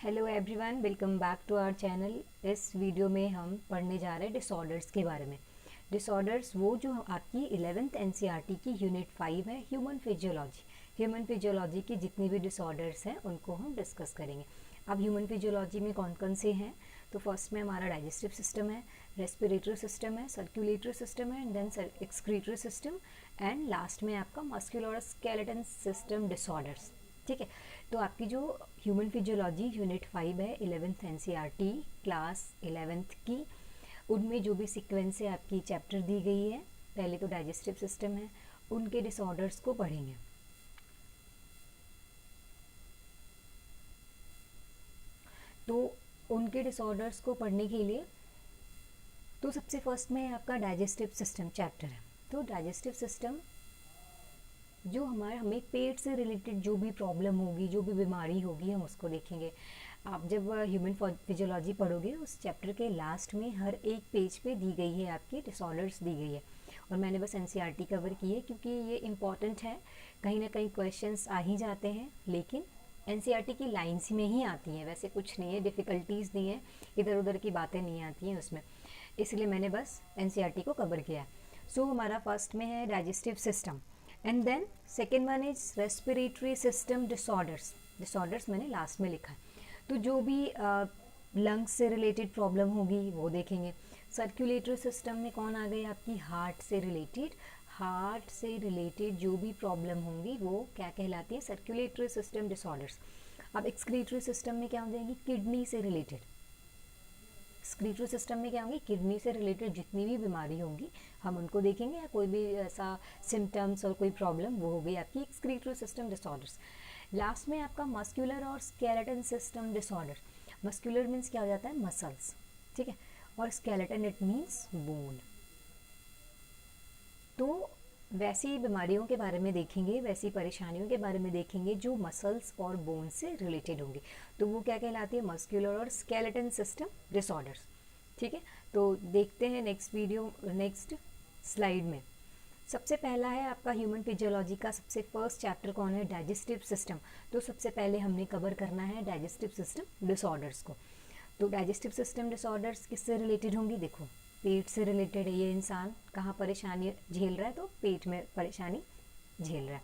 Hello everyone, welcome back to our channel. इस video में हम पढ़ने जा रहे हैं डिसऑर्डर्स के बारे में। डिसऑर्डर्स वो जो आपकी 11th एनसीईआरटी की यूनिट 5 है, ह्यूमन फिजियोलॉजी। ह्यूमन फिजियोलॉजी की जितनी भी डिसऑर्डर्स हैं उनको हम डिस्कस करेंगे। अब ह्यूमन फिजियोलॉजी में कौन कौन से हैं, तो फर्स्ट में हमारा डाइजेस्टिव सिस्टम है, रेस्पिरेटरी सिस्टम है, सर्कुलेटरी सिस्टम है, and then excretory system, and last में आपका मस्कुलर और स्केलेटन सिस्टम डिसऑर्डर्स। ठीक है, तो आपकी जो ह्यूमन फिजियोलॉजी यूनिट 5 है 11th एनसीईआरटी क्लास 11th की, उनमें जो भी सीक्वेंस है आपकी चैप्टर दी गई है। पहले तो डाइजेस्टिव सिस्टम है, उनके डिसऑर्डर्स को पढ़ेंगे। तो उनके डिसऑर्डर्स को पढ़ने के लिए तो सबसे फर्स्ट में आपका डाइजेस्टिव सिस्टम चैप्टर है। तो डाइजेस्टिव सिस्टम जो हमें पेट से रिलेटेड जो भी प्रॉब्लम होगी, जो भी बीमारी होगी, हम उसको देखेंगे। आप जब ह्यूमन फिजियोलॉजी पढ़ोगे उस चैप्टर के लास्ट में हर एक पेज पे दी गई है आपकी डिसऑर्डर्स दी गई है, और मैंने बस एनसीईआरटी कवर की है क्योंकि ये इम्पॉर्टेंट है। कहीं ना कहीं क्वेश्चंस आ ही जाते हैं, लेकिन एनसीईआरटी की लाइन्स में ही आती हैं, वैसे कुछ नहीं है, डिफ़िकल्टीज़ नहीं है, इधर उधर की बातें नहीं आती हैं उसमें, इसलिए मैंने बस एनसीईआरटी को कवर किया है। सो हमारा फर्स्ट में है digestive system, and then second one is respiratory system disorders. Disorders मैंने लास्ट में लिखा है। तो जो भी लंग्स से रिलेटेड प्रॉब्लम होगी वो देखेंगे। सर्कुलेटरी सिस्टम में कौन आ गई आपकी, हार्ट से रिलेटेड। हार्ट से रिलेटेड जो भी प्रॉब्लम होंगी वो क्या कहलाती है, सर्कुलेटरी सिस्टम डिसऑर्डर्स। अब एक्सक्रीटरी सिस्टम में क्या हो जाएगी, किडनी से रिलेटेड। एक्सक्रीटरी सिस्टम में क्या होंगी, किडनी से रिलेटेड जितनी भी बीमारी होंगी हम उनको देखेंगे, या कोई भी ऐसा सिम्टम्स और कोई प्रॉब्लम, वो हो गई आपकी एक्सक्रीटरी सिस्टम डिसऑर्डर्स। लास्ट में आपका मस्कुलर और skeleton system disorder. Muscular means क्या हो जाता है, मसल्स, ठीक है, और स्केलेटन इट मीन्स बोन। तो वैसी बीमारियों के बारे में देखेंगे, वैसी परेशानियों के बारे में देखेंगे जो मसल्स और बोन से रिलेटेड होंगी, तो वो क्या कहलाती है, मस्कुलर और स्केलेटन सिस्टम डिसऑर्डर्स। ठीक है, तो देखते हैं नेक्स्ट वीडियो, नेक्स्ट स्लाइड में। सबसे पहला है आपका ह्यूमन फिजियोलॉजी का सबसे फर्स्ट चैप्टर कौन है, डाइजेस्टिव सिस्टम। तो सबसे पहले हमने कवर करना है डाइजेस्टिव सिस्टम डिसऑर्डर्स को। तो डाइजेस्टिव सिस्टम डिसऑर्डर्स किससे रिलेटेड होंगी, देखो पेट से रिलेटेड है। ये इंसान कहाँ परेशानी झेल रहा है, तो पेट में परेशानी झेल रहा है।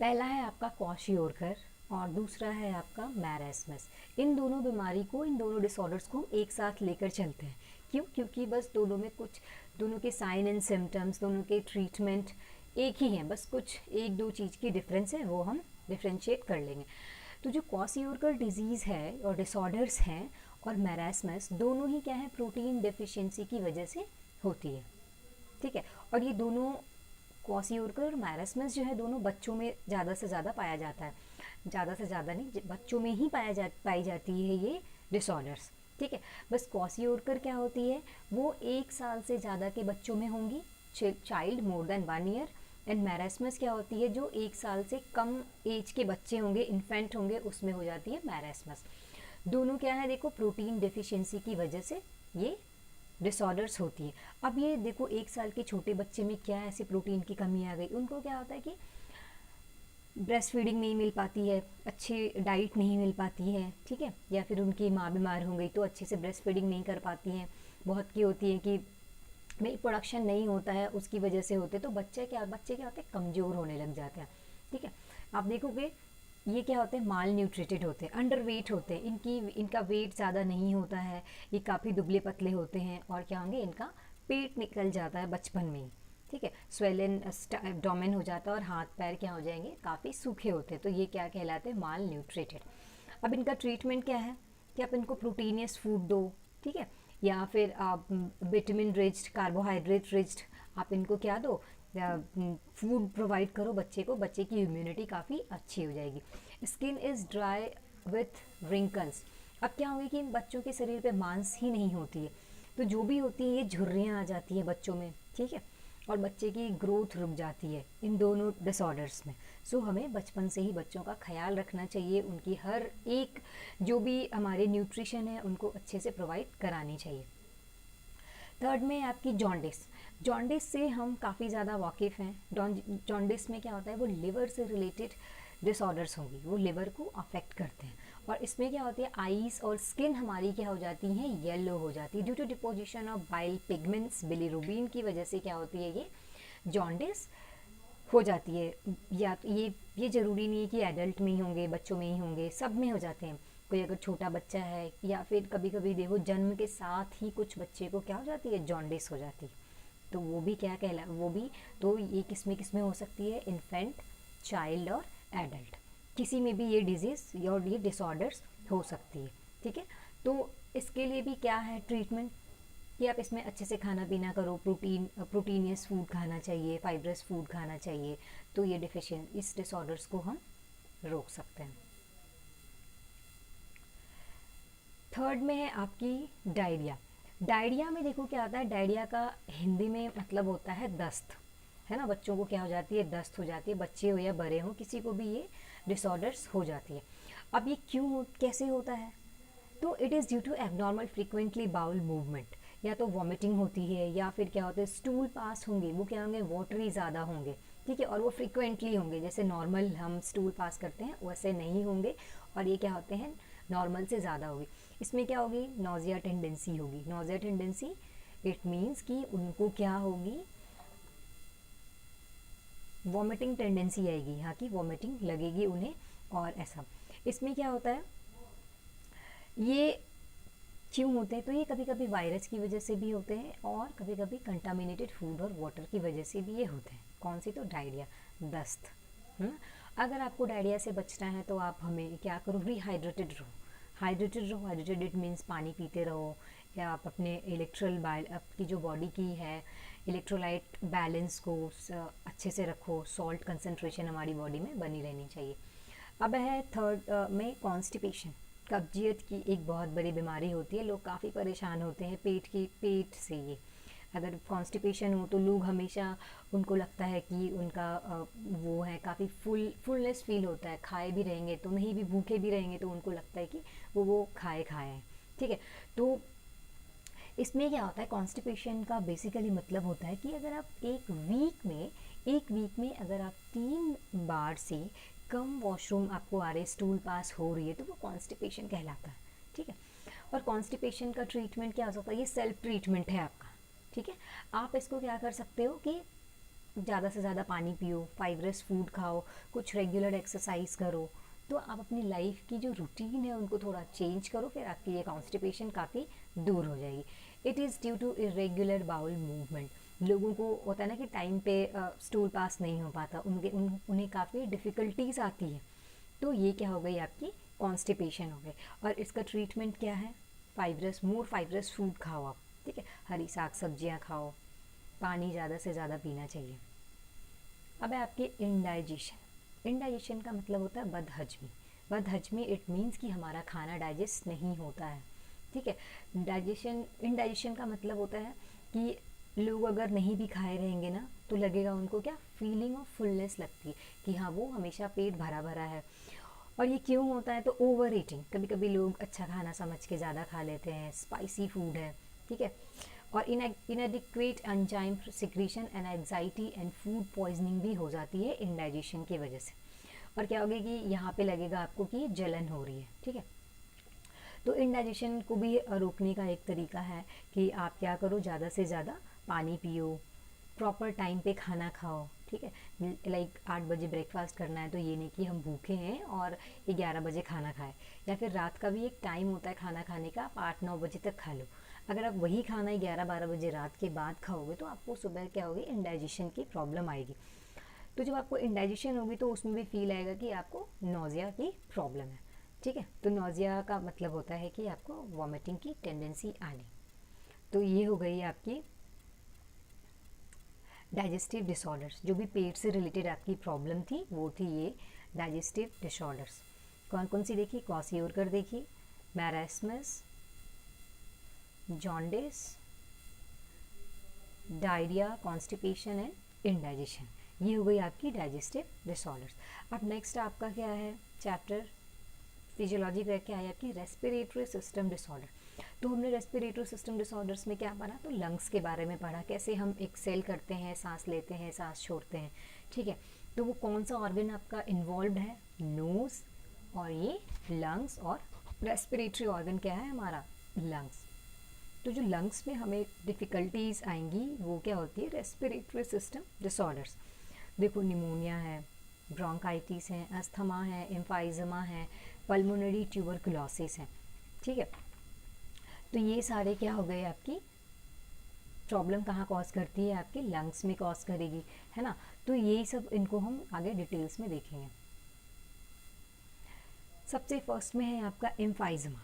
पहला है आपका क्वाशियोरकर और दूसरा है आपका मैरास्मस। इन दोनों बीमारी को, इन दोनों डिसऑर्डर्स को हम एक साथ लेकर चलते हैं। क्यों, क्योंकि बस दोनों के साइन एंड सिम्टम्स, दोनों के ट्रीटमेंट एक ही हैं, बस कुछ एक दो चीज़ की डिफरेंस है, वो हम डिफ्रेंशिएट कर लेंगे। तो जो क्वाशियोरकर डिजीज़ है और डिसऑर्डर्स हैं और मैरास्मस, दोनों ही क्या है, प्रोटीन डेफिशिएंसी की वजह से होती है। ठीक है, और ये दोनों क्वाशियोरकर और मैरास्मस जो है, दोनों बच्चों में ज़्यादा से ज़्यादा पाया जाता है। ज़्यादा से ज़्यादा नहीं, बच्चों में ही पाई जाती है ये डिसऑर्डर्स। ठीक है, बस क्वाशियोरकर क्या होती है, वो 1 साल से ज़्यादा के बच्चों में होंगी, child more than 1 year. And marasmus क्या होती है, जो 1 साल से कम एज के बच्चे होंगे, इन्फेंट होंगे, उसमें हो जाती है मैरास्मस। दोनों क्या है, देखो प्रोटीन डेफिशिएंसी की वजह से ये डिसऑर्डर्स होती है। अब ये देखो 1 साल के छोटे बच्चे में क्या ऐसी प्रोटीन की कमी आ गई, उनको क्या होता है कि ब्रेस्ट फीडिंग नहीं मिल पाती है, अच्छी डाइट नहीं मिल पाती है, ठीक है, या फिर उनकी माँ बीमार हो गई तो अच्छे से ब्रेस्ट फीडिंग नहीं कर पाती हैं। बहुत की होती है कि मिल्क प्रोडक्शन नहीं होता है, उसकी वजह से होते, तो बच्चे क्या होते हैं, कमज़ोर होने लग जाते हैं। ठीक है, आप देखोगे ये क्या होते हैं, माल न्यूट्रिटेड होते हैं, अंडर वेट होते हैं, इनका वेट ज़्यादा नहीं होता है, ये काफ़ी दुबले पतले होते हैं, और क्या होंगे, इनका पेट निकल जाता है बचपन में ही। ठीक है, स्वेलन एब्डोमेन हो जाता है और हाथ पैर क्या हो जाएंगे, काफ़ी सूखे होते हैं, तो ये क्या कहलाते हैं, माल न्यूट्रिटेड। अब इनका ट्रीटमेंट क्या है कि आप इनको प्रोटीनियस फूड दो, ठीक है, या फिर आप विटामिन रिच्ड, कार्बोहाइड्रेट रिच्ड, आप इनको क्या दो, फूड प्रोवाइड करो बच्चे को, बच्चे की इम्यूनिटी काफ़ी अच्छी हो जाएगी। Skin is dry with wrinkles. अब क्या होगी कि इन बच्चों के शरीर पे मांस ही नहीं होती है, तो जो भी होती है ये झुर्रियाँ आ जाती है बच्चों में, ठीक है, और बच्चे की ग्रोथ रुक जाती है इन दोनों डिसऑर्डर्स में। सो हमें बचपन से ही बच्चों का ख्याल रखना चाहिए, उनकी हर एक जो भी हमारे न्यूट्रिशन है उनको अच्छे से प्रोवाइड करानी चाहिए। थर्ड में आपकी जॉन्डिस। जॉन्डिस से हम काफ़ी ज़्यादा वाकिफ़ हैं। जॉन्डिस में क्या होता है, वो लिवर से रिलेटेड डिसऑर्डर्स होंगी, वो लिवर को अफेक्ट करते हैं। और इसमें क्या होती है, आईज और स्किन हमारी क्या हो जाती हैं, येलो हो जाती है due to deposition of bile pigments. Bilirubin की वजह से क्या होती है, ये जॉन्डिस हो जाती है। या तो ये ज़रूरी नहीं है कि एडल्ट में ही होंगे, बच्चों में ही होंगे, सब में हो जाते हैं। कोई अगर छोटा बच्चा है, या फिर कभी कभी देखो जन्म के साथ ही कुछ बच्चे को क्या हो जाती है, जॉन्डिस हो जाती है। तो वो भी क्या कहला, वो भी तो ये किस में हो सकती है, इन्फेंट, चाइल्ड और एडल्ट, किसी में भी ये डिजीज़ और ये डिसऑर्डर्स हो सकती है। ठीक है, तो इसके लिए भी क्या है ट्रीटमेंट, कि आप इसमें अच्छे से खाना पीना करो, प्रोटीनियस फूड खाना चाहिए, फाइब्रस फूड खाना चाहिए, तो ये इस डिसऑर्डर्स को हम रोक सकते हैं। थर्ड में है आपकी डायरिया। डायरिया में देखो क्या आता है, डायरिया का हिंदी में मतलब होता है दस्त, है ना। बच्चों को क्या हो जाती है, दस्त हो जाती है, बच्चे हो या बड़े हो, किसी को भी ये डिसऑर्डर्स हो जाती है। अब ये कैसे होता है, तो it is due to abnormal frequently bowel movement. या तो वॉमिटिंग होती है, या फिर क्या होता है, स्टूल पास होंगे, वो क्या होंगे, वाटरी ज़्यादा होंगे, ठीक है, और वो फ्रीक्वेंटली होंगे, जैसे नॉर्मल हम स्टूल पास करते हैं वैसे नहीं होंगे, और ये क्या होते हैं, नॉर्मल से ज़्यादा होगी। इसमें क्या होगी, नोजिया टेंडेंसी होगी। नोजिया टेंडेंसी इट मीन्स कि उनको क्या होगी, वॉमिटिंग टेंडेंसी आएगी, यहाँ की वॉमिटिंग लगेगी उन्हें, और ऐसा। इसमें क्या होता है, ये क्यों होते हैं, तो ये कभी कभी वायरस की वजह से भी होते हैं, और कभी कभी कंटामिनेटेड फूड और वाटर की वजह से भी ये होते हैं। कौन सी, तो डायरिया, दस्त। अगर आपको डायरिया से बचना है तो आप हमें क्या करो, रिहाइड्रेटेड रहो। हाइड्रेटेड इट मीन्स पानी पीते रहो, या आप अपने आपकी जो बॉडी की है इलेक्ट्रोलाइट बैलेंस को अच्छे से रखो, सॉल्ट कंसंट्रेशन हमारी बॉडी में बनी रहनी चाहिए। अब है थर्ड में कॉन्स्टिपेशन। कब्जियत की एक बहुत बड़ी बीमारी होती है, लोग काफ़ी परेशान होते हैं पेट से। ये अगर कॉन्स्टिपेशन हो तो लोग हमेशा, उनको लगता है कि उनका वो है, काफ़ी फुलनेस फील होता है, खाए भी रहेंगे तो नहीं, भी भूखे भी रहेंगे तो उनको लगता है कि वो खाए हैं। ठीक है, तो इसमें क्या होता है, कॉन्स्टिपेशन का बेसिकली मतलब होता है कि अगर आप एक वीक में अगर आप 3 बार से कम वॉशरूम आपको आ रहे, स्टूल पास हो रही है, तो वो कॉन्स्टिपेशन कहलाता है। ठीक है, और कॉन्स्टिपेशन का ट्रीटमेंट क्या हो सकता है, ये सेल्फ ट्रीटमेंट है आपका। ठीक है, आप इसको क्या कर सकते हो कि ज़्यादा से ज़्यादा पानी पियो, फाइब्रस फूड खाओ, कुछ रेगुलर एक्सरसाइज करो, तो आप अपनी लाइफ की जो रूटीन है उनको थोड़ा चेंज करो, फिर आपकी ये कॉन्स्टिपेशन काफ़ी दूर हो जाएगी। It is due to irregular bowel movement. लोगों को होता है ना कि टाइम पे स्टूल पास नहीं हो पाता, उन्हें काफ़ी डिफ़िकल्टीज आती है, तो ये क्या हो गई, आपकी कॉन्स्टिपेशन हो गई। और इसका ट्रीटमेंट क्या है, मोर फाइब्रस फूड खाओ आप। ठीक है, हरी साग सब्जियाँ खाओ, पानी ज़्यादा से ज़्यादा पीना चाहिए। अब है आपके इंडाइजेशन का मतलब होता है बदहजमी इट मीन्स कि हमारा खाना डाइजेस्ट नहीं होता है। ठीक है, इंडाइजेशन का मतलब होता है कि लोग अगर नहीं भी खाए रहेंगे ना, तो लगेगा उनको क्या, फीलिंग ऑफ फुलनेस लगती है, कि हाँ वो हमेशा पेट भरा भरा है। और ये क्यों होता है, तो ओवर ईटिंग, कभी कभी लोग अच्छा खाना समझ के ज़्यादा खा लेते हैं, स्पाइसी फूड है। ठीक है, और इनएडिक्वेट enzyme secretion and anxiety and food poisoning भी हो जाती है इंडाइजेशन की वजह से। और क्या होगा कि यहाँ पे लगेगा आपको कि जलन हो रही है। ठीक है, तो इंडाइजेशन को भी रोकने का एक तरीका है कि आप क्या करो, ज़्यादा से ज़्यादा पानी पियो, प्रॉपर टाइम पे खाना खाओ। ठीक है, लाइक 8 बजे ब्रेकफास्ट करना है, तो ये नहीं कि हम भूखे हैं और 11 बजे खाना खाएं, या फिर रात का भी एक टाइम होता है खाना खाने का, आप 8-9 बजे तक खा लो। अगर आप वही खाना 11-12 बजे रात के बाद खाओगे, तो आपको सुबह क्या होगी, इंडाइजेशन की प्रॉब्लम आएगी। तो जब आपको इंडाइजेशन होगी तो उसमें भी फील आएगा कि आपको नोज़िया की प्रॉब्लम है। ठीक है, तो नोज़िया का मतलब होता है कि आपको वॉमिटिंग की टेंडेंसी आनी। तो ये हो गई आपकी डाइजेस्टिव डिसऑर्डर्स। जो भी पेट से रिलेटेड आपकी प्रॉब्लम थी वो थी ये डाइजेस्टिव डिसऑर्डर्स। कौन कौन सी देखी, क्वाशियोरकर देखी, marasmus, jaundice, diarrhoea, constipation and indigestion, ये हो गई आपकी डाइजेस्टिव डिसऑर्डर्स। अब नेक्स्ट आपका क्या है चैप्टर, फिजियोलॉजी का क्या है आपकी, रेस्पिरेटरी सिस्टम डिसऑर्डर। तो हमने रेस्पिरेटरी सिस्टम डिसऑर्डर्स में क्या पढ़ा, तो लंग्स के बारे में पढ़ा, कैसे हम एक्सेल करते हैं, सांस लेते हैं, सांस छोड़ते हैं। ठीक है, तो वो कौन सा ऑर्गन आपका इन्वॉल्व है, नोज, और ये लंग्स, और रेस्पिरेटरी ऑर्गन क्या है हमारा, लंग्स। तो जो लंग्स में हमें डिफ़िकल्टीज आएंगी वो क्या होती है, रेस्पिरेटरी सिस्टम डिसऑर्डर्स। देखो निमोनिया है, ब्रोंकाइटिस है, अस्थमा है, एम्फाइजमा है, पल्मोनरी ट्यूबरकुलोसिस है, ठीक है। तो ये सारे क्या हो गए, आपकी प्रॉब्लम कहाँ कॉज करती है, आपके लंग्स में कॉज करेगी, है ना। तो ये सब इनको हम आगे डिटेल्स में देखेंगे। सबसे फर्स्ट में है आपका एम्फाइजमा।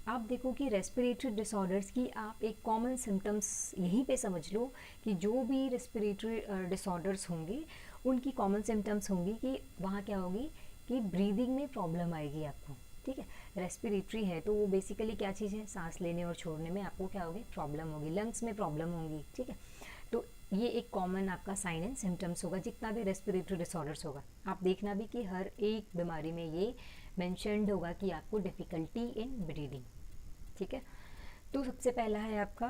आप देखो कि रेस्पिरेटरी डिसऑर्डर्स की आप एक कॉमन सिम्टम्स यहीं पे समझ लो कि जो भी रेस्पिरेटरी डिसऑर्डर्स होंगे उनकी कॉमन सिम्टम्स होंगी कि वहाँ क्या होगी कि ब्रीदिंग में प्रॉब्लम आएगी आपको, ठीक है। रेस्पिरेटरी है तो वो बेसिकली क्या चीज़ है, सांस लेने और छोड़ने में आपको क्या होगी, प्रॉब्लम होगी, लंग्स में प्रॉब्लम होगी, ठीक है। तो ये एक कॉमन आपका साइन एंड सिम्टम्स होगा जितना भी रेस्पिरेटरी डिसऑर्डर्स होगा। आप देखना भी कि हर एक बीमारी में ये मेंशन्ड होगा कि आपको डिफ़िकल्टी इन ब्रीदिंग, ठीक है। तो सबसे पहला है आपका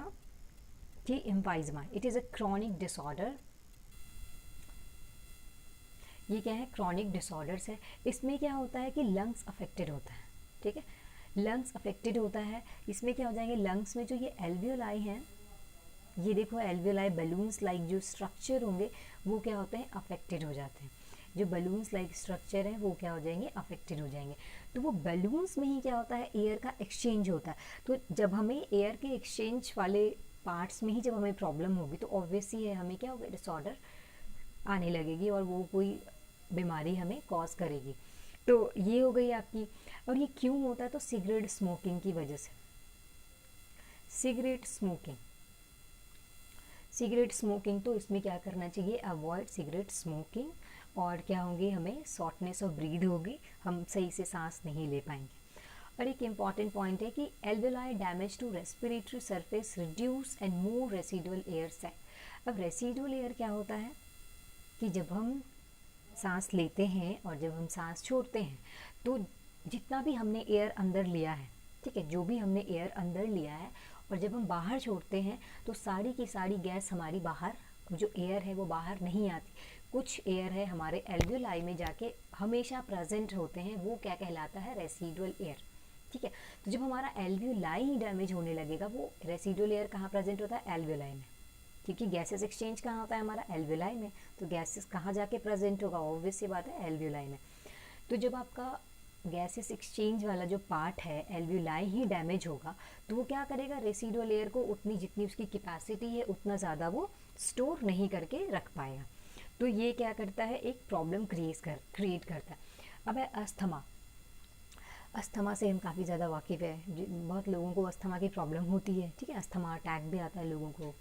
कि emphysema, it is a chronic disorder. ये क्या है, क्रॉनिक डिसऑर्डर्स है। इसमें क्या होता है कि लंग्स अफेक्टेड होता है, ठीक है, लंग्स अफेक्टेड होता है। इसमें क्या हो जाएंगे, लंग्स में जो ये एल्वियोलाई हैं, ये देखो एल्वियोलाई बलून्स लाइक जो स्ट्रक्चर होंगे वो क्या होते हैं, अफेक्टेड हो जाते हैं। जो बलून्स लाइक स्ट्रक्चर है वो क्या हो जाएंगे, अफेक्टेड हो जाएंगे। तो वो बलून्स में ही क्या होता है, एयर का एक्सचेंज होता है। तो जब हमें एयर के एक्सचेंज वाले पार्ट्स में ही जब हमें प्रॉब्लम होगी तो ऑब्वियसली है हमें क्या होगा, डिसऑर्डर आने लगेगी और वो कोई बीमारी हमें कॉज करेगी। तो ये हो गई आपकी। और ये क्यों होता है, तो सिगरेट स्मोकिंग की वजह से। सिगरेट स्मोकिंग, सिगरेट स्मोकिंग, तो इसमें क्या करना चाहिए, अवॉइड सिगरेट स्मोकिंग। और क्या होंगी, हमें शॉर्टनेस ऑफ ब्रीथ होगी, हम सही से सांस नहीं ले पाएंगे। और एक इम्पॉर्टेंट पॉइंट है कि alveoli damage to respiratory surface reduce and move residual air sac. अब रेसिडुअल एयर क्या होता है कि जब हम सांस लेते हैं और जब हम सांस छोड़ते हैं तो जितना भी हमने एयर अंदर लिया है, ठीक है, जो भी हमने एयर अंदर लिया है और जब हम बाहर छोड़ते हैं तो सारी की सारी गैस हमारी बाहर, जो एयर है वो बाहर नहीं आती। कुछ एयर है हमारे एल्वियोलाई में जाके हमेशा प्रेजेंट होते हैं, वो क्या कहलाता है, रेसिडुअल एयर, ठीक है। तो जब हमारा एल्वियोलाई ही डैमेज होने लगेगा, वो रेसिडुअल एयर कहाँ प्रेजेंट होता है, एल्वियोलाई में, क्योंकि गैसेस एक्सचेंज कहाँ होता है हमारा, एल्वियोलाई में। तो गैसेस कहाँ जाके प्रेजेंट होगा, ऑब्वियस सी बात है, एल्वियोलाई में। तो जब आपका गैसेस एक्सचेंज वाला जो पार्ट है एल्वियोलाई ही डैमेज होगा तो वो क्या करेगा, रेसिडुअल एयर को उतनी जितनी उसकी कैपेसिटी है उतना ज़्यादा वो स्टोर नहीं करके रख पाएगा। तो ये क्या करता है, एक प्रॉब्लम क्रिएट करता है। अब है अस्थमा। अस्थमा से हम काफ़ी ज़्यादा वाकिफ़ है, बहुत लोगों को अस्थमा की प्रॉब्लम होती है, ठीक है। अस्थमा अटैक भी आता है लोगों को,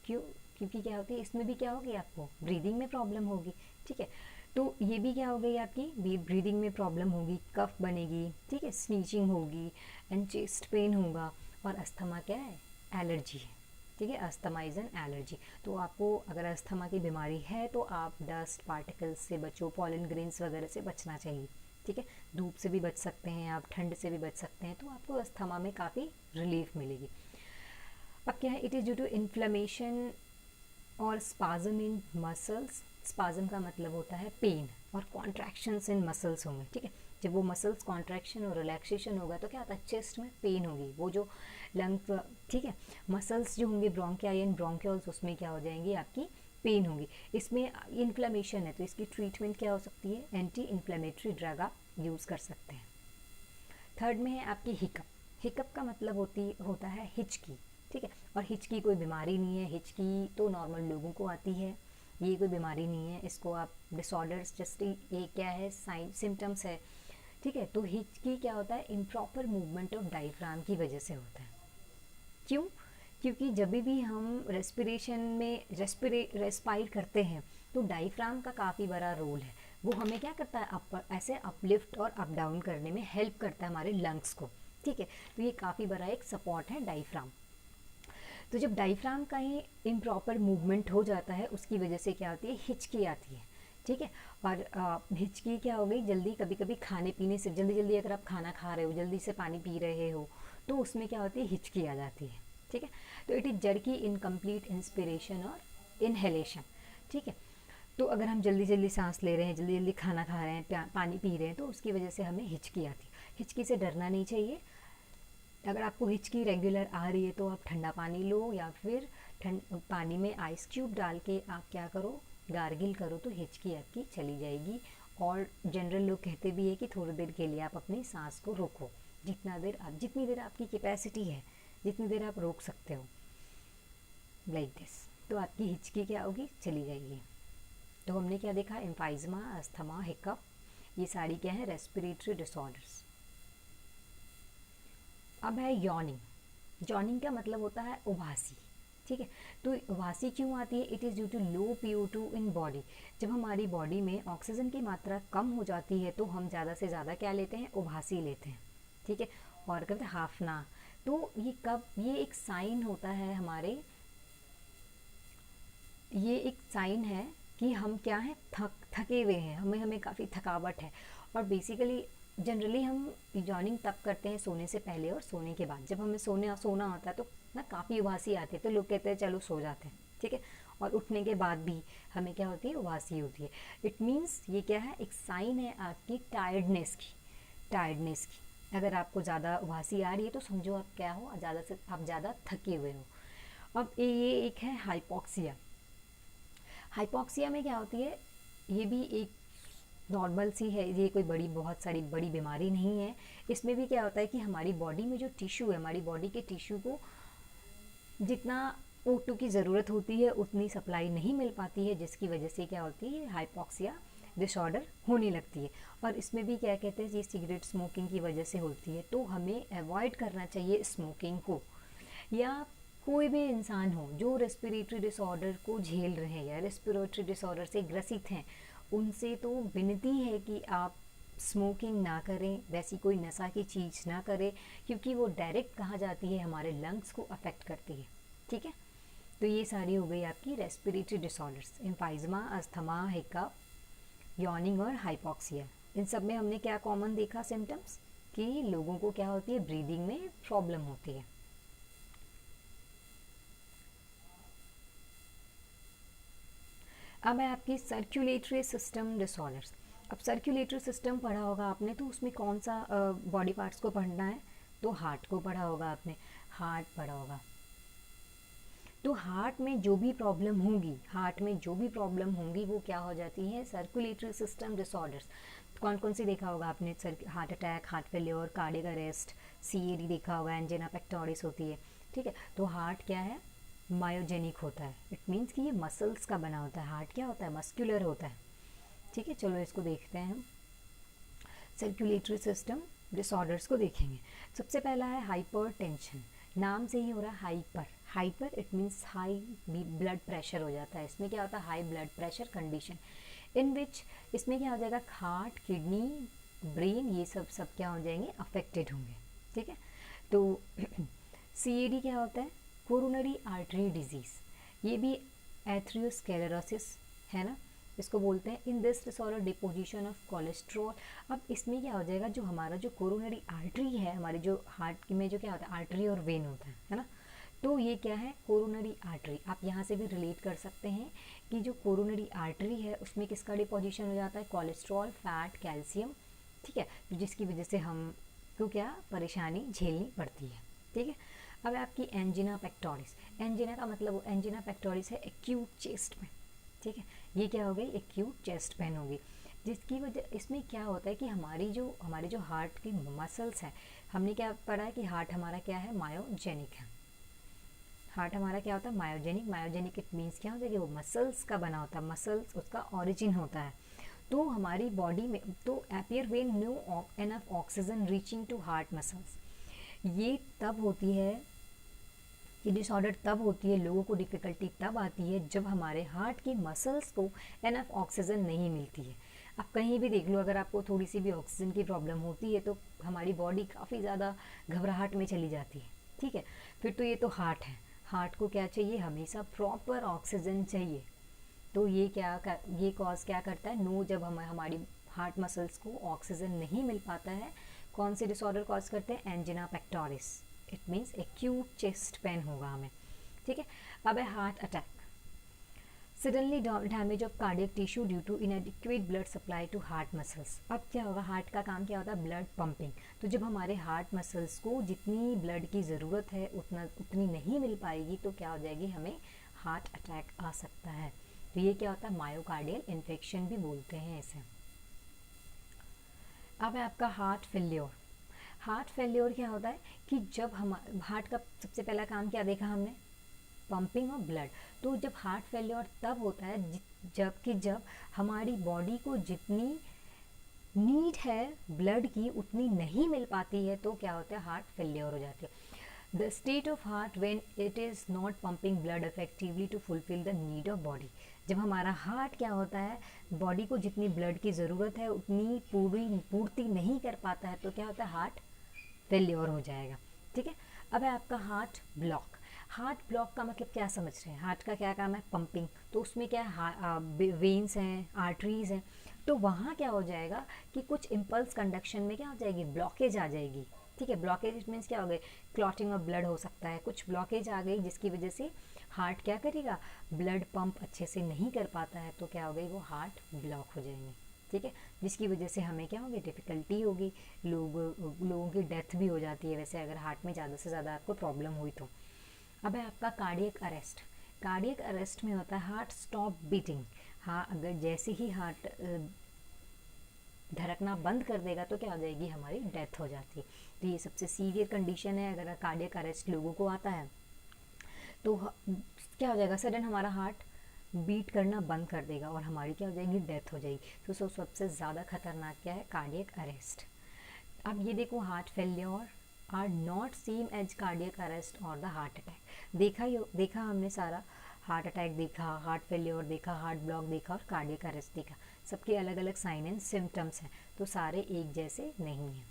क्यों, क्योंकि क्या होती है, इसमें भी क्या होगी, आपको ब्रीदिंग में प्रॉब्लम होगी, ठीक है। तो ये भी क्या हो गई आपकी, ब्रीदिंग में प्रॉब्लम होगी, कफ बनेगी, ठीक है, स्नीचिंग होगी एंड चेस्ट पेन होगा। और अस्थमा क्या है, एलर्जी है, ठीक है, अस्थमा इज़ एन एलर्जी। तो आपको अगर अस्थमा की बीमारी है तो आप डस्ट पार्टिकल्स से बचो, पॉलन ग्रेन्स वगैरह से बचना चाहिए, ठीक है। धूप से भी बच सकते हैं आप, ठंड से भी बच सकते हैं, तो आपको अस्थमा में काफ़ी रिलीफ मिलेगी। अब क्या है, it is due to inflammation और स्पाज्म इन मसल्स। स्पाज्म का मतलब होता है पेन, और कॉन्ट्रैक्शंस इन मसल्स होंगे, ठीक है। जब वो मसल्स कॉन्ट्रैक्शन और रिलैक्सेशन होगा तो क्या होता है, चेस्ट में पेन होगी, वो जो लंग, ठीक है, मसल्स जो होंगे ब्रोंकियाई एंड ब्रोंकियोल्स, उसमें क्या हो जाएंगी, आपकी पेन होगी। इसमें इन्फ्लेमेशन है तो इसकी ट्रीटमेंट क्या हो सकती है, एंटी इन्फ्लेमेटरी ड्रग आप यूज़ कर सकते हैं। थर्ड में है आपकी हिकअप। हिकअप का मतलब होता है हिचकी, ठीक है। और हिचकी कोई बीमारी नहीं है, हिचकी तो नॉर्मल लोगों को आती है, ये कोई बीमारी नहीं है। इसको आप डिसऑर्डर्स, जस्ट ये क्या है, साइन सिम्टम्स है, ठीक है। तो हिचकी क्या होता है, इम्प्रॉपर मूवमेंट ऑफ डायफ्राम की वजह से होता है। क्यों, क्योंकि जब भी हम रेस्पिरेशन में रेस्पायर करते हैं तो डायफ्राम का काफ़ी बड़ा रोल है। वो हमें क्या करता है, ऐसे अपलिफ्ट और अप डाउन करने में हेल्प करता है हमारे लंग्स को, ठीक है। तो ये काफ़ी बड़ा एक सपोर्ट है डायफ्राम। तो जब डायफ्राम का ही इम्प्रॉपर मूवमेंट हो जाता है उसकी वजह से क्या होती है, हिचकी आती है, ठीक है। और हिचकी क्या हो गई, जल्दी कभी कभी खाने पीने से जल्दी अगर आप खाना खा रहे हो, जल्दी से पानी पी रहे हो तो उसमें क्या होती है, हिचकी आ जाती है, ठीक है। तो it is jerky incomplete inspiration और इनहेलेशन, ठीक है। तो अगर हम जल्दी जल्दी सांस ले रहे हैं, जल्दी जल्दी खाना खा रहे हैं, पानी पी रहे हैं, तो उसकी वजह से हमें हिचकी आती है। हिचकी से डरना नहीं चाहिए। अगर आपको हिचकी रेगुलर आ रही है तो आप ठंडा पानी लो, या फिर पानी में आइस क्यूब डाल के आप क्या करो, गार्गिल करो, तो हिचकी आपकी चली जाएगी। और जनरल लोग कहते भी है कि थोड़ी देर के लिए आप अपनी सांस को रोको, जितनी देर आपकी कैपेसिटी है, जितनी देर आप रोक सकते हो, लाइक दिस, तो आपकी हिचकी क्या होगी, चली जाएगी। तो हमने क्या देखा, एम्फाइजमा, अस्थमा, हिकअप, ये सारी क्या है, रेस्पिरेटरी डिसऑर्डर्स। अब है यॉर्निंग। यॉर्निंग का मतलब होता है उबासी, ठीक है। तो उबासी क्यों आती है, it is due to low PO2 in body. जब हमारी बॉडी में ऑक्सीजन की मात्रा कम हो जाती है तो हम ज़्यादा से ज़्यादा क्या लेते हैं, उबासी लेते हैं, ठीक है। और कहते हैं हाफना। तो ये एक साइन होता है हमारे, ये एक साइन है कि हम क्या हैं, थके हुए हैं, हमें काफ़ी थकावट है। और बेसिकली जनरली हम जॉइनिंग तब करते हैं सोने से पहले और सोने के बाद। जब हमें सोना होता है तो ना काफ़ी उबासी आती है, तो लोग कहते हैं चलो सो जाते हैं, ठीक है। और उठने के बाद भी हमें क्या होती है, उबासी होती है। इट मीन्स ये क्या है, एक साइन है आपकी टायर्डनेस की। अगर आपको ज़्यादा उबासी आ रही है तो समझो आप क्या हो, आप ज़्यादा थके हुए हो। अब ये एक है हाइपोक्सिया। हाइपोक्सिया में क्या होती है, ये भी एक नॉर्मल सी है, ये कोई बहुत सारी बड़ी बीमारी नहीं है। इसमें भी क्या होता है कि हमारी बॉडी में जो टिश्यू है, हमारी बॉडी के टिश्यू को जितना O2 की ज़रूरत होती है उतनी सप्लाई नहीं मिल पाती है, जिसकी वजह से क्या होती है, हाइपोक्सिया डिसऑर्डर होने लगती है। और इसमें भी क्या कहते हैं, ये सिगरेट स्मोकिंग की वजह से होती है। तो हमें अवॉइड करना चाहिए स्मोकिंग को। या कोई भी इंसान हो जो रेस्पिरेटरी डिसऑर्डर को झेल रहे हैं या रेस्पिरेटरी डिसऑर्डर से ग्रसित हैं, उनसे तो विनती है कि आप स्मोकिंग ना करें, वैसी कोई नशा की चीज़ ना करें, क्योंकि वो डायरेक्ट कहा जाती है हमारे लंग्स को अफेक्ट करती है, ठीक है। तो ये सारी हो गई आपकी respiratory disorders, emphysema, asthma, hiccup, yawning और हाइपोक्सिया। इन सब में हमने क्या कॉमन देखा सिम्टम्स, कि लोगों को क्या होती है, ब्रीदिंग में प्रॉब्लम होती है। अब है आपकी सर्कुलेटरी सिस्टम डिसऑर्डर्स। अब सर्कुलेटरी सिस्टम पढ़ा होगा आपने, तो उसमें कौन सा बॉडी पार्ट्स को पढ़ना है, तो हार्ट को पढ़ा होगा आपने, हार्ट पढ़ा होगा। तो हार्ट में जो भी प्रॉब्लम होंगी वो क्या हो जाती है, सर्कुलेटरी सिस्टम डिसऑर्डर्स। कौन कौन सी देखा होगा आपने, heart attack, heart failure, cardiac arrest, CAD देखा होगा, एंजिना पेक्टोरिस होती है, ठीक है। तो हार्ट क्या है, मायोजेनिक होता है। इट मीन्स कि ये मसल्स का बना होता है। हार्ट क्या होता है, मस्कुलर होता है, ठीक है। चलो इसको देखते हैं हम, सर्कुलेटरी सिस्टम डिसऑर्डर्स को देखेंगे। सबसे पहला है हाइपरटेंशन। नाम से ही हो रहा है hyper, it means high blood pressure हो जाता है। इसमें क्या होता है, हाई ब्लड प्रेशर कंडीशन, इन विच इसमें क्या हो जाएगा, हार्ट, किडनी, ब्रेन, ये सब क्या हो जाएंगे, अफेक्टेड होंगे, ठीक है। तो CAD क्या होता है, कोरोनरी आर्टरी डिजीज़, ये भी एथेरोस्क्लेरोसिस है ना, इसको बोलते हैं। In this disorder deposition of cholesterol. अब इसमें क्या हो जाएगा, जो हमारा जो कोरोनरी आर्टरी है, हमारे जो हार्ट में जो क्या होता है, आर्टरी और वेन होता है ना। तो ये क्या है, कोरोनरी आर्टरी। आप यहाँ से भी रिलेट कर सकते हैं कि जो कोरोनरी आर्टरी है उसमें किसका डिपोजिशन हो जाता है, कोलेस्ट्रॉल, फैट, कैल्शियम, ठीक है, जिसकी वजह से हमको क्या परेशानी झेलनी पड़ती है, ठीक है। अब आपकी एंजिना पेक्टोरिस। एंजिना का मतलब, एंजिना पेक्टोरिस है एक्यूट चेस्ट पेन, ठीक है। ये क्या हो गई, एक्यूट चेस्ट पेन होगी, जिसकी वजह, इसमें क्या होता है कि हमारे जो हार्ट की मसल्स हैं, हमने क्या पढ़ा है कि हार्ट हमारा क्या है, मायोजेनिक है। हार्ट हमारा क्या होता है, मायोजेनिक इट मीन्स क्या होता है कि वो मसल्स का बना होता है, मसल्स उसका ऑरिजिन होता है। तो हमारी बॉडी में तो appear when no enough oxygen reaching to heart muscles. ये तब होती है, ये डिसऑर्डर तब होती है, लोगों को डिफ़िकल्टी तब आती है जब हमारे हार्ट की मसल्स को एनफ ऑक्सीजन नहीं मिलती है। आप कहीं भी देख लो, अगर आपको थोड़ी सी भी ऑक्सीजन की प्रॉब्लम होती है तो हमारी बॉडी काफ़ी ज़्यादा घबराहट में चली जाती है, ठीक है। फिर तो ये तो हार्ट है, हार्ट को क्या चाहिए, हमेशा प्रॉपर ऑक्सीजन चाहिए। तो ये कॉज क्या करता है, जब हमारी हार्ट मसल्स को ऑक्सीजन नहीं मिल पाता है, कौन से डिसऑर्डर कॉज करते हैं, angina pectoris, it means acute chest pain होगा हमें, ठीक है। अब है heart attack. Suddenly damage of cardiac tissue due to inadequate blood supply to heart muscles. अब क्या होगा, हार्ट का काम क्या होता है, ब्लड पंपिंग। तो जब हमारे हार्ट मसल्स को जितनी ब्लड की ज़रूरत है उतनी नहीं मिल पाएगी तो क्या हो जाएगी, हमें हार्ट अटैक आ सकता है। तो ये क्या होता है, मायोकार्डियल इन्फेक्शन भी बोलते हैं इसे। अब है आपका हार्ट फेल्योर। हार्ट फेल्योर क्या होता है कि जब हम हार्ट का सबसे पहला काम क्या देखा हमने, पंपिंग ऑफ ब्लड। तो जब हार्ट फेल्योर तब होता है जब हमारी बॉडी को जितनी नीड है ब्लड की उतनी नहीं मिल पाती है, तो क्या होता है, हार्ट फेल्योर हो जाती है। The state of heart when it is not pumping blood effectively to fulfil the need of body. जब हमारा हार्ट क्या होता है, बॉडी को जितनी ब्लड की ज़रूरत है उतनी पूर्ति नहीं कर पाता है, तो क्या होता है, हार्ट फेल्योर हो जाएगा। ठीक है। अब है आपका हार्ट ब्लॉक। हार्ट ब्लॉक का मतलब क्या समझ रहे हैं, हार्ट का क्या काम है, पंपिंग। तो उसमें क्या है, वेन्स हैं, आर्टरीज हैं। तो वहाँ क्या हो जाएगा कि कुछ इम्पल्स कंडक्शन में क्या हो जाएगी, ब्लॉकेज आ जाएगी। ठीक है, ब्लॉकेज मीन्स क्या हो गई, क्लॉटिंग ऑफ ब्लड हो सकता है, कुछ ब्लॉकेज आ गई जिसकी वजह से हार्ट क्या करेगा, ब्लड पंप अच्छे से नहीं कर पाता है, तो क्या हो गई, वो हार्ट ब्लॉक हो जाएंगे। ठीक है, जिसकी वजह से हमें क्या होगी, डिफ़िकल्टी होगी, लोगों की डेथ भी हो जाती है वैसे अगर हार्ट में ज़्यादा से ज़्यादा आपको प्रॉब्लम हुई तो। अब है आपका कार्डियक अरेस्ट। कार्डियक अरेस्ट में होता है हार्ट स्टॉप बीटिंग। हाँ, अगर जैसे ही हार्ट धड़कना बंद कर देगा तो क्या हो जाएगी, हमारी डेथ हो जाती है। तो ये सबसे सीवियर कंडीशन है, अगर कार्डियक अरेस्ट लोगों को आता है तो क्या हो जाएगा, सडन हमारा हार्ट बीट करना बंद कर देगा और हमारी क्या हो जाएगी, डेथ हो जाएगी। तो सबसे ज़्यादा खतरनाक क्या है, कार्डियक अरेस्ट। अब ये देखो, heart failure are not same as cardiac arrest और द हार्ट अटैक। देखा हमने सारा, हार्ट अटैक देखा, हार्ट फेल्योर देखा, हार्ट ब्लॉक देखा और कार्डियक अरेस्ट देखा। सबके अलग अलग साइन एंड सिम्टम्स हैं, तो सारे एक जैसे नहीं हैं।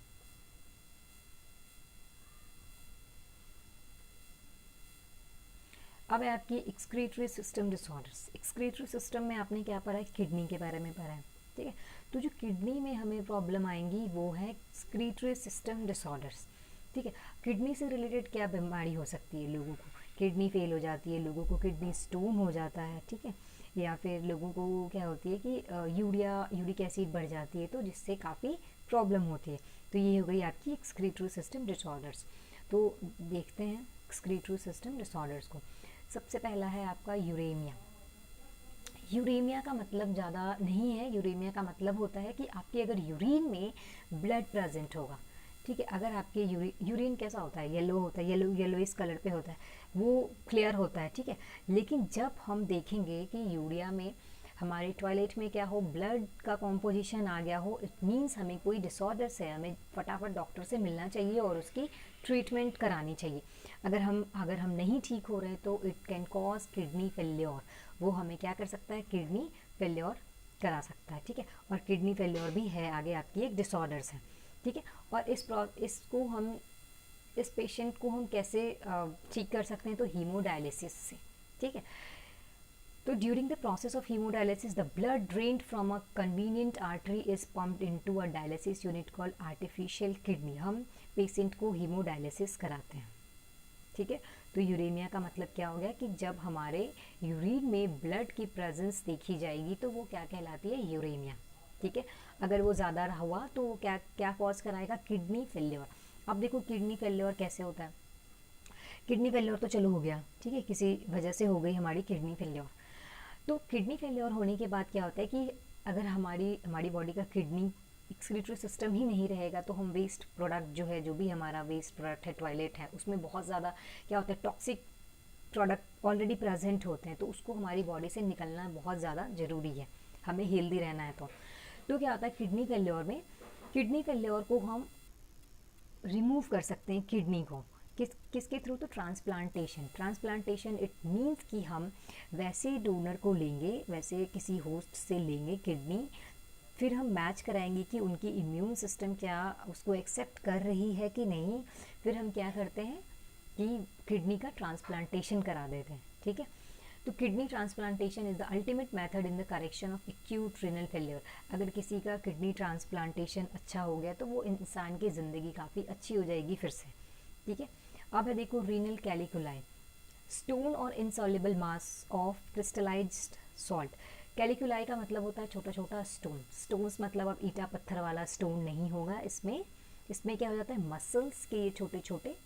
अब है आपकी excretory system disorders. Excretory system में आपने क्या पढ़ा है, किडनी के बारे में पढ़ा है। ठीक है, तो जो किडनी में हमें प्रॉब्लम आएंगी वो है एक्सक्रीटरी सिस्टम डिसऑर्डर्स। ठीक है, किडनी से रिलेटेड क्या बीमारी हो सकती है, लोगों को किडनी फेल हो जाती है, लोगों को किडनी स्टोन हो जाता है। ठीक है, या फिर लोगों को क्या होती है कि यूरिक एसिड बढ़ जाती है, तो जिससे काफ़ी प्रॉब्लम होती है। तो ये हो गई आपकी एक्सक्रीटरी सिस्टम डिसऑर्डर्स। तो देखते हैं एक्सक्रीटरी सिस्टम डिसऑर्डर्स को। सबसे पहला है आपका यूरेमिया। यूरेमिया का मतलब ज़्यादा नहीं है, यूरेमिया का मतलब होता है कि आपके अगर यूरिन में ब्लड प्रेजेंट होगा। ठीक है, अगर आपके यूरिन कैसा होता है, येलो होता है, येलोइश कलर पे होता है, वो क्लियर होता है। ठीक है, लेकिन जब हम देखेंगे कि यूरिया में हमारे टॉयलेट में क्या हो, ब्लड का कॉम्पोजिशन आ गया हो, इट मीन्स हमें कोई डिसऑर्डर्स है, हमें फटाफट डॉक्टर से मिलना चाहिए और उसकी ट्रीटमेंट करानी चाहिए। अगर हम नहीं ठीक हो रहे तो it can cause kidney failure. वो हमें क्या कर सकता है, किडनी फेल्योर करा सकता है। ठीक है, और किडनी फेल्योर भी है आगे आपकी एक डिसऑर्डर्स है। ठीक है, और इस पेशेंट को हम कैसे ठीक कर सकते हैं, तो हीमोडायलिसिस से। ठीक है, तो during the process of haemodialysis the blood drained from a convenient artery is pumped into a dialysis unit called artificial kidney. हम पेशेंट को हीमोडायलिसिस कराते हैं। ठीक है, तो यूरेमिया का मतलब क्या हो गया कि जब हमारे यूरिन में ब्लड की प्रेजेंस देखी जाएगी तो वो क्या कहलाती है, यूरेमिया। ठीक है, अगर वो ज़्यादा हुआ तो वो क्या कॉज कराएगा, किडनी फेल्योर। अब देखो किडनी फेल्योर कैसे होता है, किडनी फेल्योर तो चलो हो गया, ठीक है, किसी वजह से हो गई हमारी किडनी फेल्योर। तो किडनी फेल्योर होने के बाद क्या होता है कि अगर हमारी बॉडी का किडनी एक्सक्रीटरी सिस्टम ही नहीं रहेगा तो हम वेस्ट प्रोडक्ट जो है, जो भी हमारा वेस्ट प्रोडक्ट है, टॉयलेट है, उसमें बहुत ज़्यादा क्या होता है, टॉक्सिक प्रोडक्ट ऑलरेडी प्रेजेंट होते हैं, तो उसको हमारी बॉडी से निकलना बहुत ज़्यादा ज़रूरी है, हमें हेल्दी रहना है। तो क्या होता है किडनी फेल्योर को हम रिमूव कर सकते हैं, किडनी को किसके थ्रू, तो ट्रांसप्लांटेशन इट मीन्स कि हम वैसे डोनर को लेंगे, वैसे किसी होस्ट से लेंगे किडनी, फिर हम मैच कराएंगे कि उनकी इम्यून सिस्टम क्या उसको एक्सेप्ट कर रही है कि नहीं, फिर हम क्या करते हैं कि किडनी का ट्रांसप्लांटेशन करा देते हैं। ठीक है, तो kidney transplantation is the ultimate method in the correction of acute renal failure. अगर किसी का किडनी ट्रांसप्लांटेशन अच्छा हो गया तो वो इंसान की ज़िंदगी काफ़ी अच्छी हो जाएगी फिर से। ठीक है, अब है देखो रीनल कैलिकुलाई, स्टोन और insoluble mass of crystallized salt. Calculi का मतलब होता है छोटा छोटा स्टोन। स्टोन्स मतलब अब ईटा पत्थर वाला स्टोन नहीं होगा इसमें। इसमें क्या हो जाता है, मसल्स के ये छोटे छोटे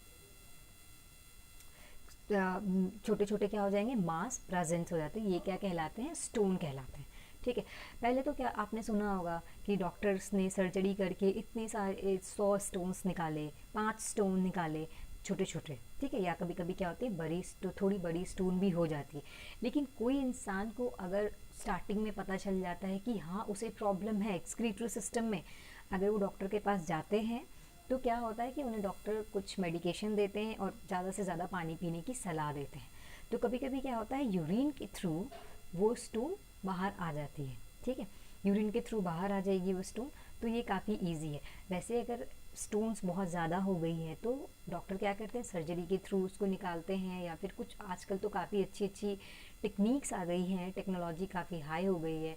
छोटे छोटे क्या हो जाएंगे, मास प्रेजेंट हो जाते हैं। ये क्या कहलाते हैं, स्टोन कहलाते हैं। ठीक है, पहले तो क्या आपने सुना होगा कि डॉक्टर्स ने सर्जरी करके इतने सारे 100 स्टोन्स निकाले, 5 स्टोन निकाले छोटे छोटे। ठीक है, या कभी कभी क्या होती है बड़ी थोड़ी बड़ी स्टोन भी हो जाती है। लेकिन कोई इंसान को अगर स्टार्टिंग में पता चल जाता है कि हाँ उसे प्रॉब्लम है एक्सक्रीटरी सिस्टम में, अगर वो डॉक्टर के पास जाते हैं तो क्या होता है कि उन्हें डॉक्टर कुछ मेडिकेशन देते हैं और ज़्यादा से ज़्यादा पानी पीने की सलाह देते हैं। तो कभी कभी क्या होता है, यूरिन के थ्रू वो स्टोन बाहर आ जाती है। ठीक है, यूरिन के थ्रू बाहर आ जाएगी वो स्टोन, तो ये काफ़ी इजी है। वैसे अगर स्टोन्स बहुत ज़्यादा हो गई है तो डॉक्टर क्या करते हैं, सर्जरी के थ्रू उसको निकालते हैं, या फिर कुछ आजकल तो काफ़ी अच्छी अच्छी टेक्निक्स आ गई हैं, टेक्नोलॉजी काफ़ी हाई हो गई है,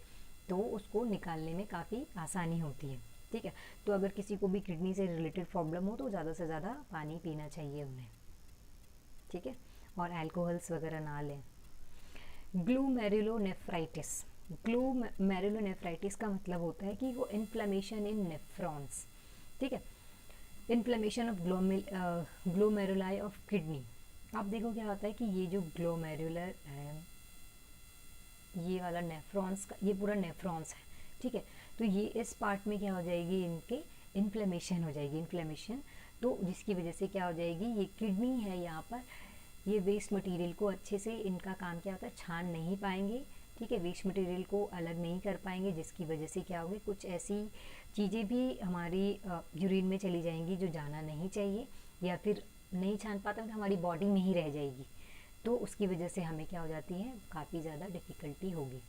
तो उसको निकालने में काफ़ी आसानी होती है। ठीक है, तो अगर किसी को भी किडनी से रिलेटेड प्रॉब्लम हो तो ज़्यादा से ज़्यादा पानी पीना चाहिए उन्हें। ठीक है, और अल्कोहल्स वगैरह ना लें। ग्लूमेरुलोनेफ्राइटिस। ग्लूमेरुलोनेफ्राइटिस का मतलब होता है कि वो इन्फ्लेमेशन इन नेफ्रॉन्स। ठीक है, inflammation of glomeruli of kidney. आप देखो क्या होता है कि ये जो ग्लोमेरुलर है, ये वाला नेफ्रॉन्स का, ये पूरा नेफ्रॉन्स है। ठीक है, तो ये इस पार्ट में क्या हो जाएगी, इनके इन्फ्लेमेशन हो जाएगी, इन्फ्लेमेशन। तो जिसकी वजह से क्या हो जाएगी, ये किडनी है यहाँ पर, ये वेस्ट मटेरियल को अच्छे से, इनका काम क्या होता है, छान नहीं पाएंगे। ठीक है, वेस्ट मटेरियल को अलग नहीं कर पाएंगे, जिसकी वजह से क्या होगी, कुछ ऐसी चीज़ें भी हमारी यूरिन में चली जाएंगी जो जाना नहीं चाहिए, या फिर नहीं छान पाते तो हमारी बॉडी में ही रह जाएगी। तो उसकी वजह से हमें क्या हो जाती है, काफ़ी ज़्यादा डिफ़िकल्टी होगी।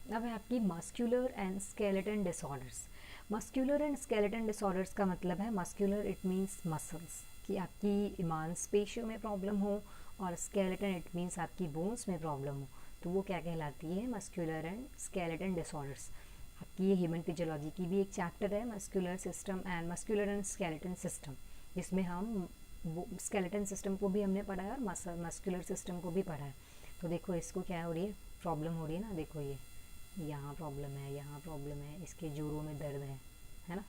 अब है आपकी muscular and skeleton disorders. Muscular and skeleton disorders का मतलब है, मस्कुलर इट मीन्स मसल्स, कि आपकी मांसपेशियों में प्रॉब्लम हो, और स्केलेटन इट मीन्स आपकी बोन्स में प्रॉब्लम हो, तो वो क्या कहलाती है, मस्कुलर एंड स्केलेटन डिसऑर्डर्स। आपकी ये ह्यूमन फिजियोलॉजी की भी एक चैप्टर है, muscular system and muscular and skeleton system, जिसमें हम स्केलेटन सिस्टम को भी हमने पढ़ा है और मस्कुलर सिस्टम को भी पढ़ा है। तो देखो इसको क्या हो रही है, प्रॉब्लम हो रही है ना, देखो ये यहाँ प्रॉब्लम है, यहाँ प्रॉब्लम है, इसके जोड़ों में दर्द है ना।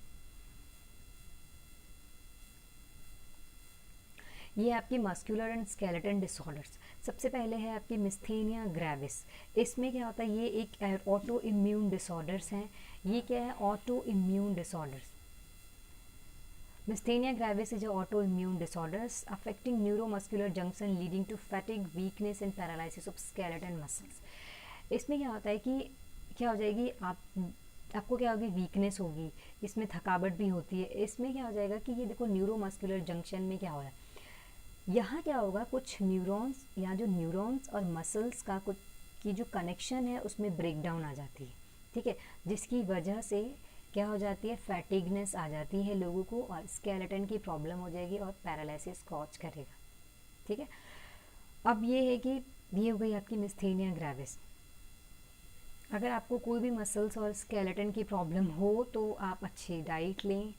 ये आपकी मस्कुलर एंड स्केलेटन डिसऑर्डर्स। सबसे पहले है आपकी मिस्थेनिया ग्रेविस। इसमें क्या होता है, ये एक ऑटो इम्यून डिसऑर्डर्स हैं। ये क्या है, auto immune disorders. Myasthenia gravis is an autoimmune disorders affecting neuromuscular junction leading to fatigue, weakness and paralysis of skeleton muscles. इसमें क्या होता है कि क्या हो जाएगी, आपको क्या होगी, वीकनेस होगी, इसमें थकावट भी होती है। इसमें क्या हो जाएगा कि ये देखो न्यूरोमस्कुलर जंक्शन में क्या हो रहा है, यहाँ क्या होगा, कुछ न्यूरॉन्स, या जो न्यूरॉन्स और मसल्स का कुछ की जो कनेक्शन है उसमें ब्रेकडाउन आ जाती है। ठीक है, जिसकी वजह से क्या हो जाती है, फैटिगनेस आ जाती है लोगों को, और स्केलेटन की प्रॉब्लम हो जाएगी और पैरालिसिस कॉज करेगा। ठीक है, अब ये है कि ये हो गई आपकी मिस्थेनिया ग्रेविस। अगर आपको कोई भी मसल्स और स्केलेटन की प्रॉब्लम हो तो आप अच्छी डाइट लें।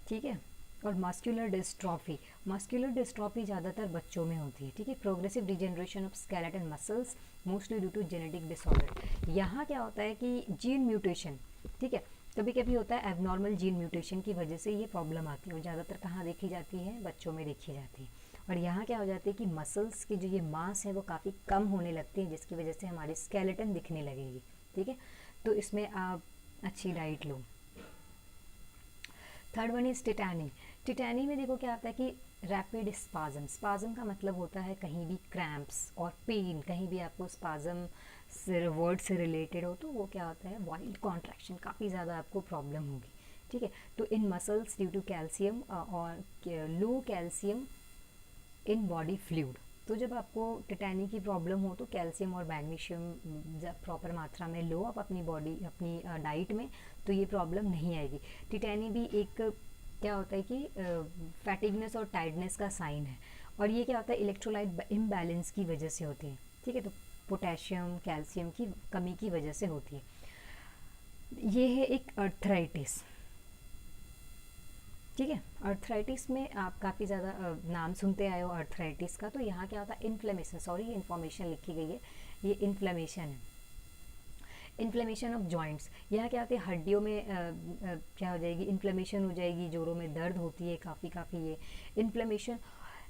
ठीक है, और मस्कुलर डिस्ट्रॉफी ज़्यादातर बच्चों में होती है। ठीक है, progressive degeneration of skeleton muscles mostly due to genetic disorder. यहाँ क्या होता है कि जीन म्यूटेशन, ठीक है, कभी कभी होता है एबनॉर्मल जीन म्यूटेशन की वजह से ये प्रॉब्लम आती है, और ज़्यादातर कहाँ देखी जाती है, बच्चों में देखी जाती है। और यहाँ क्या हो जाती है कि मसल्स की जो ये मास है वो काफ़ी कम होने लगती है, जिसकी वजह से हमारी स्केलेटन दिखने लगेगी। ठीक है, तो इसमें आप अच्छी diet low. Third one is टिटैनी। टिटैनी में देखो क्या आता है कि रैपिड स्पाज्म। स्पाज्म का मतलब होता है कहीं भी क्रैम्प्स और पेन, कहीं भी आपको स्पाज्म से वर्ड से रिलेटेड हो तो वो क्या होता है, वाइल्ड कॉन्ट्रैक्शन, काफ़ी ज़्यादा आपको प्रॉब्लम होगी। ठीक है, तो इन मसल्स ड्यू टू कैल्शियम और लो कैल्शियम इन बॉडी फ्लूइड। तो जब आपको टिटैनी की प्रॉब्लम हो तो कैल्शियम और मैग्नीशियम जब प्रॉपर मात्रा में लो आप अपनी बॉडी, अपनी डाइट में, तो ये प्रॉब्लम नहीं आएगी। टिटैनी भी एक क्या होता है कि फैटिगनेस और टायर्डनेस का साइन है, और ये क्या होता है, इलेक्ट्रोलाइट इम्बैलेंस की वजह से होती है। ठीक है, तो पोटेशियम कैल्शियम की कमी की वजह से होती है। ये है एक अर्थराइटिस। ठीक है। अर्थराइटिस में आप काफ़ी ज़्यादा नाम सुनते आए हो अर्थराइटिस का, तो यहाँ क्या होता है, इन्फ्लेमेशन, सॉरी ये इन्फॉर्मेशन लिखी गई है, ये इन्फ्लेमेशन है, इन्फ्लेमेशन ऑफ जॉइंट्स। यहाँ क्या होती है, हड्डियों में क्या हो जाएगी, इन्फ्लेमेशन हो जाएगी, जोड़ों में दर्द होती है काफ़ी ये इन्फ्लेमेशन।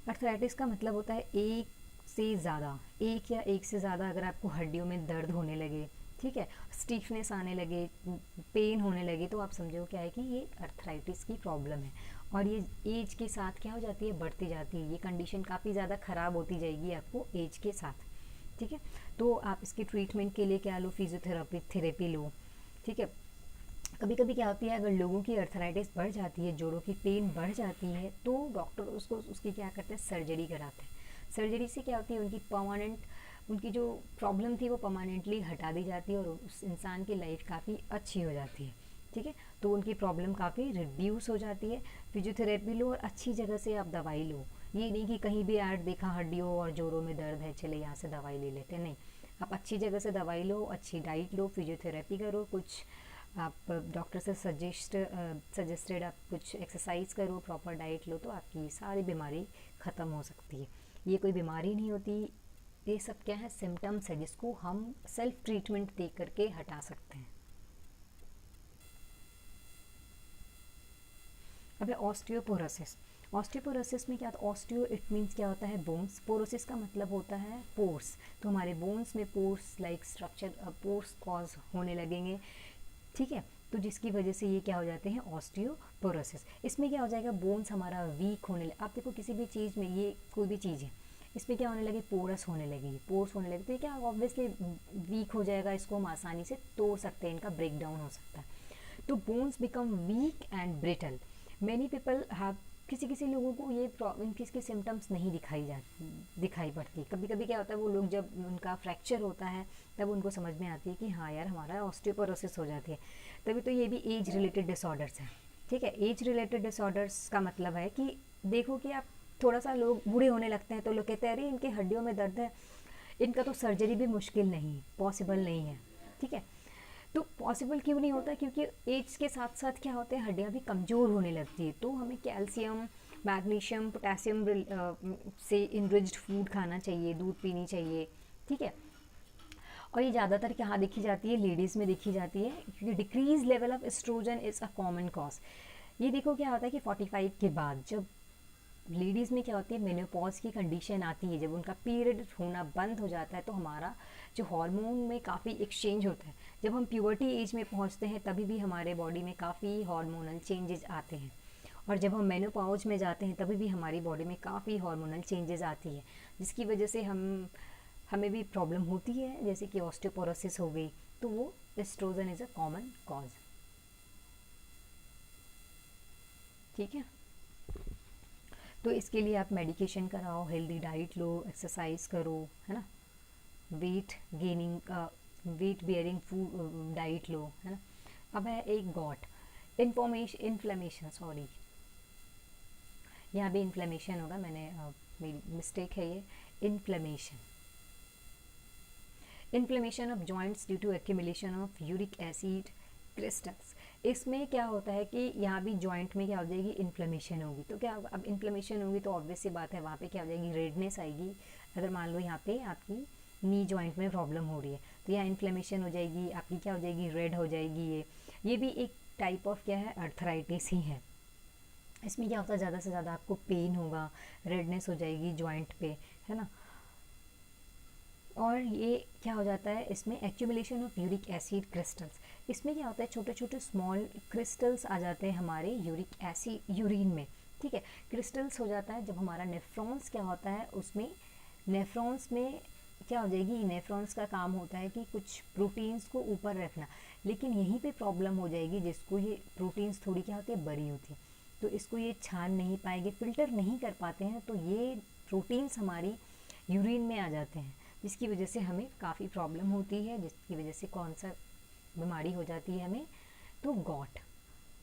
अर्थराइटिस का मतलब होता है एक से ज़्यादा, एक या एक से ज़्यादा अगर आपको हड्डियों में दर्द होने लगे, ठीक है, स्टीफनेस आने लगे, पेन होने लगे, तो आप समझो क्या है कि ये अर्थराइटिस की प्रॉब्लम है। और ये एज के साथ क्या हो जाती है, बढ़ती जाती है, ये कंडीशन काफ़ी ज़्यादा ख़राब होती जाएगी आपको एज के साथ, ठीक है। तो आप इसके ट्रीटमेंट के लिए क्या लो, फिजियोथेरेपी थेरेपी लो, ठीक है। कभी कभी क्या होती है, अगर लोगों की अर्थराइटिस बढ़ जाती है, जोड़ों की पेन बढ़ जाती है, तो डॉक्टर उसको उसकी क्या करते हैं, सर्जरी कराते हैं। सर्जरी से क्या होती है, उनकी परमानेंट, उनकी जो प्रॉब्लम थी वो परमानेंटली हटा दी जाती है और उस इंसान की लाइफ काफ़ी अच्छी हो जाती है, ठीक है। तो उनकी प्रॉब्लम काफ़ी रिड्यूस हो जाती है। फिजियोथेरेपी लो और अच्छी जगह से आप दवाई लो, ये नहीं कि कहीं भी ऐड देखा हड्डियों और जोड़ों में दर्द है चले यहाँ से दवाई ले लेते, नहीं, आप अच्छी जगह से दवाई लो, अच्छी डाइट लो, फिजियोथेरेपी करो, कुछ आप डॉक्टर से सजेस्टेड आप कुछ एक्सरसाइज करो, प्रॉपर डाइट लो, तो आपकी सारी बीमारी ख़त्म हो सकती है। ये कोई बीमारी नहीं होती, ये सब क्या है, सिम्टम्स है जिसको हम सेल्फ ट्रीटमेंट दे करके हटा सकते हैं। अब है ऑस्टियोपोरोसिस। ऑस्टियोपोरोसिस में क्या होता है, ऑस्टियो इट मीन्स क्या होता है, बोन्स, पोरोसिस का मतलब होता है पोर्स, तो हमारे बोन्स में pores like structure, pores cause होने लगेंगे, ठीक है। तो जिसकी वजह से ये क्या हो जाते हैं, ऑस्टियोपोरोसिस। इसमें क्या हो जाएगा, बोन्स हमारा वीक होने लगे, आप देखो किसी भी चीज़ में, ये कोई भी चीज़ है, इसमें क्या होने लगे, पोरस होने लगेगी, पोर्स होने लगे, तो ये क्या ऑब्वियसली वीक हो जाएगा, इसको हम आसानी से तोड़ सकते हैं, इनका ब्रेक डाउन हो सकता है। तो bones become weak and brittle. Many people have, किसी किसी लोगों को ये इनकी सिम्टम्स नहीं दिखाई पड़ती। कभी कभी क्या होता है, वो लोग जब उनका फ्रैक्चर होता है तब उनको समझ में आती है कि हाँ यार हमारा ऑस्टियोपोरोसिस हो जाती है। तभी तो ये भी एज रिलेटेड डिसऑर्डर्स हैं, ठीक है। एज रिलेटेड डिसऑर्डर्स का मतलब है कि देखो कि आप थोड़ा सा लोग बूढ़े होने लगते हैं तो लोग कहते हैं अरे इनके हड्डियों में दर्द है, इनका तो सर्जरी भी मुश्किल नहीं, पॉसिबल नहीं है, ठीक है। तो पॉसिबल क्यों नहीं होता, क्योंकि एज के साथ साथ क्या होते हैं, हड्डियाँ भी कमज़ोर होने लगती है, तो हमें कैल्शियम, मैग्नीशियम, पोटेशियम से इनरिच्ड फूड खाना चाहिए, दूध पीनी चाहिए, ठीक है। और ये ज़्यादातर कहाँ देखी जाती है, लेडीज़ में देखी जाती है, क्योंकि decrease level of oestrogen is a common cause. ये देखो क्या होता है कि 45 के बाद जब लेडीज़ में क्या होती है, मेनोपॉज की कंडीशन आती है, जब उनका पीरियड होना बंद हो जाता है, तो हमारा जो हार्मोन में काफ़ी एक्सचेंज होता है। जब हम प्यूबर्टी एज में पहुंचते हैं तभी भी हमारे बॉडी में काफ़ी हार्मोनल चेंजेस आते हैं, और जब हम मेनोपॉज में जाते हैं तभी भी हमारी बॉडी में काफ़ी हार्मोनल चेंजेस आती है, जिसकी वजह से हमें भी प्रॉब्लम होती है, जैसे कि ऑस्टियोपोरोसिस हो गई, तो वो oestrogen is a common cause, ठीक है। तो इसके लिए आप मेडिकेशन कराओ, हेल्दी डाइट लो, एक्सरसाइज करो, है ना, वेट गेनिंग का, वेट बियरिंग फूड डाइट लो, है ना। अब है एक गॉट, इन्फ्लेमेशन, सॉरी यहाँ भी इन्फ्लेमेशन होगा, मेरी मिस्टेक है ये, inflammation, inflammation of joints due to accumulation of uric acid crystals. इसमें क्या होता है कि यहाँ भी जॉइंट में क्या हो जाएगी, इन्फ्लेमेशन होगी, तो क्या अब इन्फ्लेमेशन होगी तो ऑब्वियस सी बात है वहाँ पे क्या हो जाएगी, रेडनेस आएगी। अगर मान लो यहाँ पे आपकी नी जॉइंट में प्रॉब्लम हो रही है तो यहाँ इन्फ्लेमेशन हो जाएगी, आपकी क्या हो जाएगी, रेड हो जाएगी। ये भी एक टाइप ऑफ क्या है, अर्थराइटिस ही है। इसमें क्या होता है, ज़्यादा से ज़्यादा आपको पेन होगा, रेडनेस हो जाएगी जॉइंट पे, है ना। और ये क्या हो जाता है, इसमें accumulation of uric acid crystals, इसमें क्या होता है, छोटे छोटे स्मॉल क्रिस्टल्स आ जाते हैं हमारे यूरिक एसिड यूरिन में, ठीक है। क्रिस्टल्स हो जाता है जब हमारा नेफ्रॉन्स क्या होता है, उसमें नेफ्रॉन्स में क्या हो जाएगी, नेफ्रॉन्स का काम होता है कि कुछ प्रोटीन्स को ऊपर रखना, लेकिन यहीं पे प्रॉब्लम हो जाएगी, जिसको ये प्रोटीन्स थोड़ी क्या होती है, बड़ी होती है, तो इसको ये छान नहीं पाएंगे, फिल्टर नहीं कर पाते हैं, तो ये प्रोटीन्स हमारी यूरिन में आ जाते हैं, जिसकी वजह से हमें काफ़ी प्रॉब्लम होती है, जिसकी वजह से कौन सा बीमारी हो जाती है हमें, तो गॉट,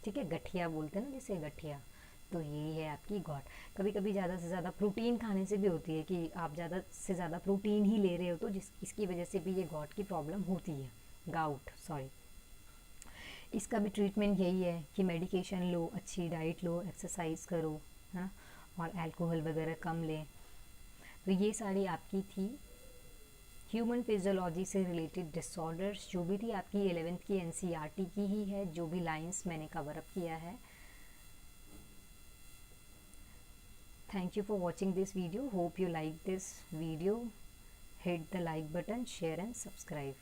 ठीक है, गठिया बोलते हैं ना जिसे, गठिया, तो यही है आपकी गॉट। कभी कभी ज़्यादा से ज़्यादा प्रोटीन खाने से भी होती है कि आप ज़्यादा से ज़्यादा प्रोटीन ही ले रहे हो, तो इसकी वजह से भी ये गॉट की प्रॉब्लम होती है, गाउट, सॉरी। इसका भी ट्रीटमेंट यही है कि मेडिकेशन लो, अच्छी डाइट लो, एक्सरसाइज करो, है ना, और अल्कोहल वगैरह कम लें। तो ये सारी आपकी थी ह्यूमन फिजियोलॉजी से रिलेटेड डिसऑर्डर्स, जो भी थी आपकी 11th की एनसीईआरटी की ही है, जो भी लाइंस मैंने कवर अप किया है। Thank you for watching this video, hope you like this video, hit the like button, share and subscribe.